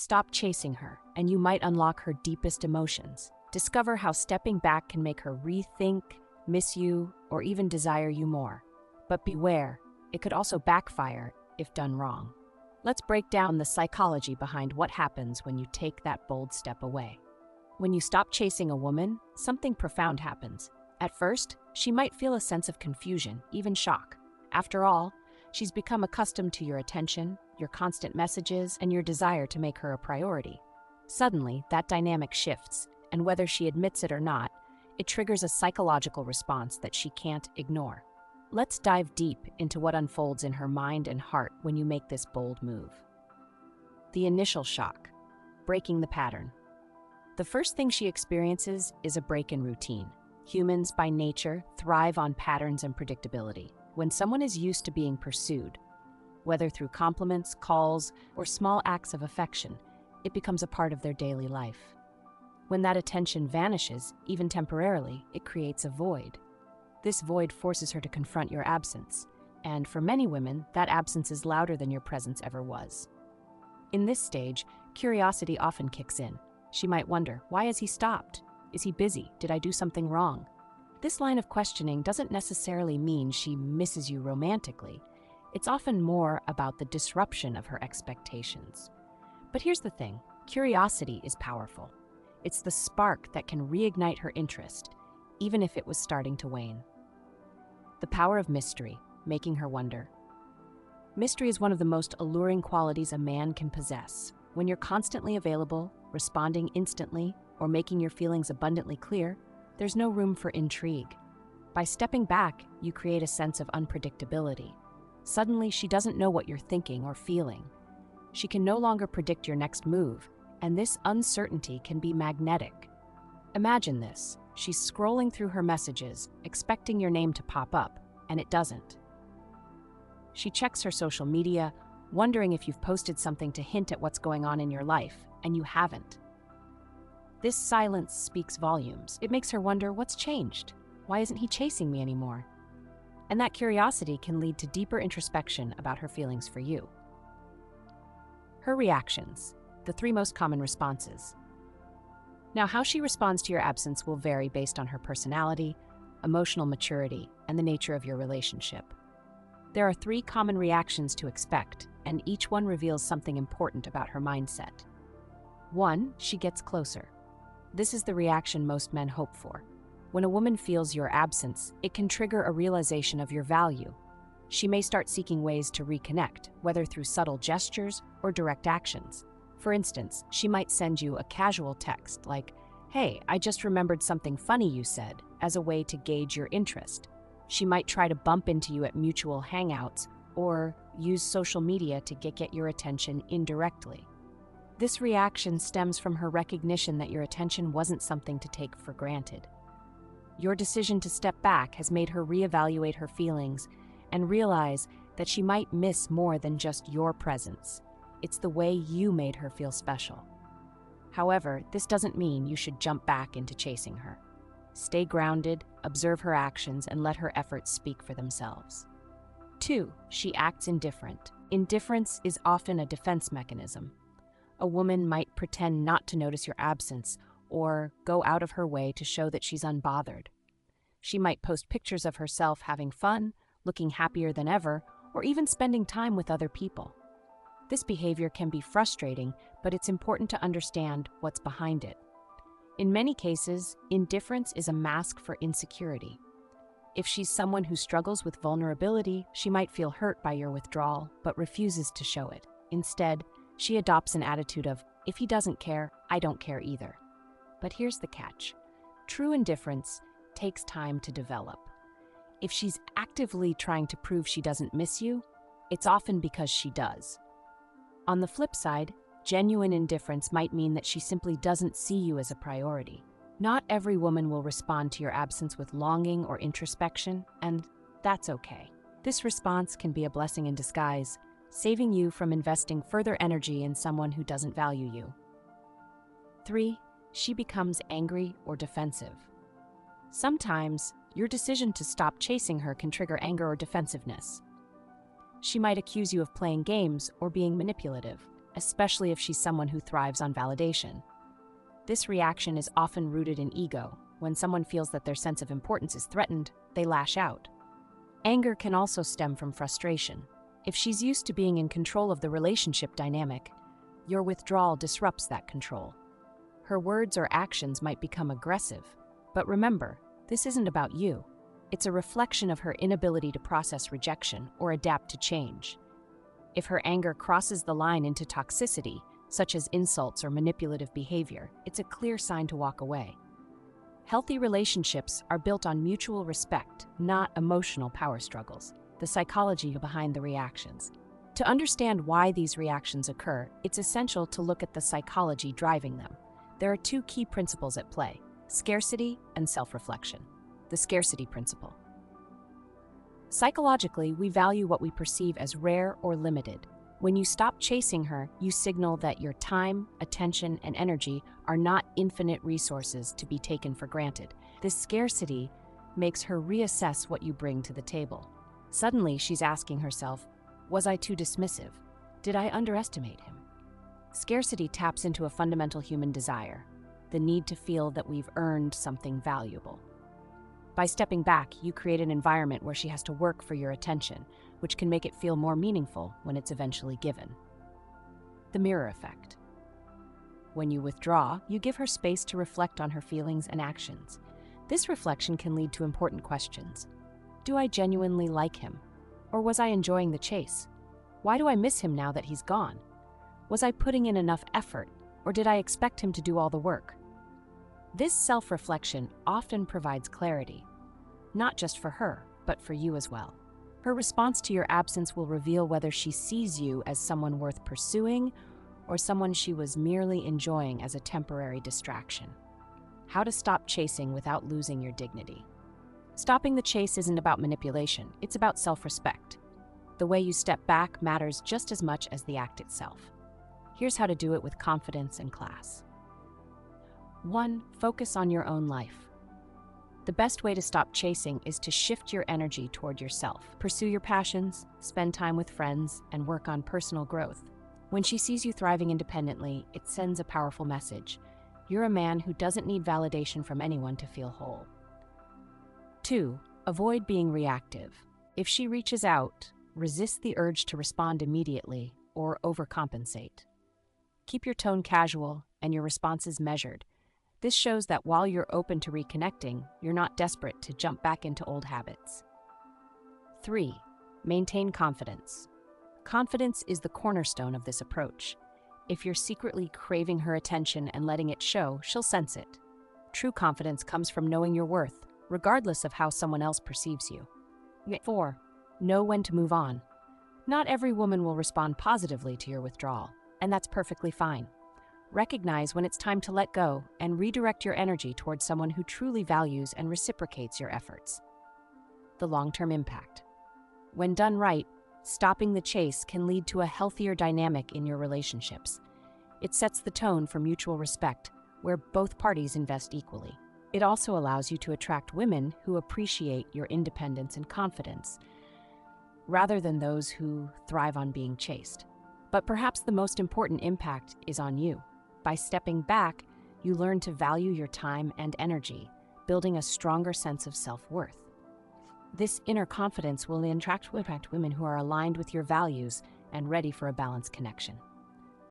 Stop chasing her, and you might unlock her deepest emotions. Discover how stepping back can make her rethink, miss you, or even desire you more. But beware, it could also backfire if done wrong. Let's break down the psychology behind what happens when you take that bold step away. When you stop chasing a woman, something profound happens. At first, she might feel a sense of confusion, even shock. After all, she's become accustomed to your attention, your constant messages, and your desire to make her a priority. Suddenly, that dynamic shifts, and whether she admits it or not, it triggers a psychological response that she can't ignore. Let's dive deep into what unfolds in her mind and heart when you make this bold move. The initial shock, breaking the pattern. The first thing she experiences is a break in routine. Humans, by nature, thrive on patterns and predictability. When someone is used to being pursued, whether through compliments, calls, or small acts of affection, it becomes a part of their daily life. When that attention vanishes, even temporarily, it creates a void. This void forces her to confront your absence, and for many women, that absence is louder than your presence ever was. In this stage, curiosity often kicks in. She might wonder, why has he stopped? Is he busy? Did I do something wrong? This line of questioning doesn't necessarily mean she misses you romantically. It's often more about the disruption of her expectations. But here's the thing, curiosity is powerful. It's the spark that can reignite her interest, even if it was starting to wane. The power of mystery, making her wonder. Mystery is one of the most alluring qualities a man can possess. When you're constantly available, responding instantly, or making your feelings abundantly clear, there's no room for intrigue. By stepping back, you create a sense of unpredictability. Suddenly, she doesn't know what you're thinking or feeling. She can no longer predict your next move, and this uncertainty can be magnetic. Imagine this. She's scrolling through her messages, expecting your name to pop up, and it doesn't. She checks her social media, wondering if you've posted something to hint at what's going on in your life, and you haven't. This silence speaks volumes. It makes her wonder, what's changed? Why isn't he chasing me anymore? And that curiosity can lead to deeper introspection about her feelings for you. Her reactions, the 3 most common responses. Now, how she responds to your absence will vary based on her personality, emotional maturity, and the nature of your relationship. There are 3 common reactions to expect, and each one reveals something important about her mindset. 1, she gets closer. This is the reaction most men hope for. When a woman feels your absence, it can trigger a realization of your value. She may start seeking ways to reconnect, whether through subtle gestures or direct actions. For instance, she might send you a casual text like, "Hey, I just remembered something funny you said," as a way to gauge your interest. She might try to bump into you at mutual hangouts or use social media to get your attention indirectly. This reaction stems from her recognition that your attention wasn't something to take for granted. Your decision to step back has made her reevaluate her feelings and realize that she might miss more than just your presence. It's the way you made her feel special. However, this doesn't mean you should jump back into chasing her. Stay grounded, observe her actions, and let her efforts speak for themselves. 2, she acts indifferent. Indifference is often a defense mechanism. A woman might pretend not to notice your absence or go out of her way to show that she's unbothered. She might post pictures of herself having fun, looking happier than ever, or even spending time with other people. This behavior can be frustrating, but it's important to understand what's behind it. In many cases, indifference is a mask for insecurity. If she's someone who struggles with vulnerability, she might feel hurt by your withdrawal, but refuses to show it. Instead, she adopts an attitude of, if he doesn't care, I don't care either. But here's the catch. True indifference takes time to develop. If she's actively trying to prove she doesn't miss you, it's often because she does. On the flip side, genuine indifference might mean that she simply doesn't see you as a priority. Not every woman will respond to your absence with longing or introspection, and that's okay. This response can be a blessing in disguise, saving you from investing further energy in someone who doesn't value you. 3, she becomes angry or defensive. Sometimes, your decision to stop chasing her can trigger anger or defensiveness. She might accuse you of playing games or being manipulative. especially if she's someone who thrives on validation. This reaction is often rooted in ego. When someone feels that their sense of importance is threatened, they lash out. Anger can also stem from frustration. If she's used to being in control of the relationship dynamic, your withdrawal disrupts that control. Her words or actions might become aggressive, but remember, this isn't about you. It's a reflection of her inability to process rejection or adapt to change. If her anger crosses the line into toxicity, such as insults or manipulative behavior, it's a clear sign to walk away. Healthy relationships are built on mutual respect, not emotional power struggles. The psychology behind the reactions. To understand why these reactions occur, it's essential to look at the psychology driving them. There are two key principles at play: scarcity and self-reflection. The scarcity principle. Psychologically, we value what we perceive as rare or limited. When you stop chasing her, you signal that your time, attention, and energy are not infinite resources to be taken for granted. This scarcity makes her reassess what you bring to the table. Suddenly, she's asking herself, was I too dismissive? Did I underestimate him? Scarcity taps into a fundamental human desire, the need to feel that we've earned something valuable. By stepping back, you create an environment where she has to work for your attention, which can make it feel more meaningful when it's eventually given. The mirror effect. When you withdraw, you give her space to reflect on her feelings and actions. This reflection can lead to important questions. Do I genuinely like him? Or was I enjoying the chase? Why do I miss him now that he's gone? Was I putting in enough effort, or did I expect him to do all the work? This self-reflection often provides clarity, not just for her, but for you as well. Her response to your absence will reveal whether she sees you as someone worth pursuing or someone she was merely enjoying as a temporary distraction. How to stop chasing without losing your dignity. Stopping the chase isn't about manipulation, it's about self-respect. The way you step back matters just as much as the act itself. Here's how to do it with confidence and class. 1. Focus on your own life. The best way to stop chasing is to shift your energy toward yourself. Pursue your passions, spend time with friends, and work on personal growth. When she sees you thriving independently, it sends a powerful message. You're a man who doesn't need validation from anyone to feel whole. 2. Avoid being reactive. If she reaches out, resist the urge to respond immediately or overcompensate. Keep your tone casual and your responses measured. This shows that while you're open to reconnecting, you're not desperate to jump back into old habits. 3. Maintain confidence. Confidence is the cornerstone of this approach. If you're secretly craving her attention and letting it show, she'll sense it. True confidence comes from knowing your worth, regardless of how someone else perceives you. 4. Know when to move on. Not every woman will respond positively to your withdrawal, and that's perfectly fine. Recognize when it's time to let go and redirect your energy towards someone who truly values and reciprocates your efforts. The long-term impact. When done right, stopping the chase can lead to a healthier dynamic in your relationships. It sets the tone for mutual respect, where both parties invest equally. It also allows you to attract women who appreciate your independence and confidence, rather than those who thrive on being chased. But perhaps the most important impact is on you. By stepping back, you learn to value your time and energy, building a stronger sense of self-worth. This inner confidence will attract women who are aligned with your values and ready for a balanced connection.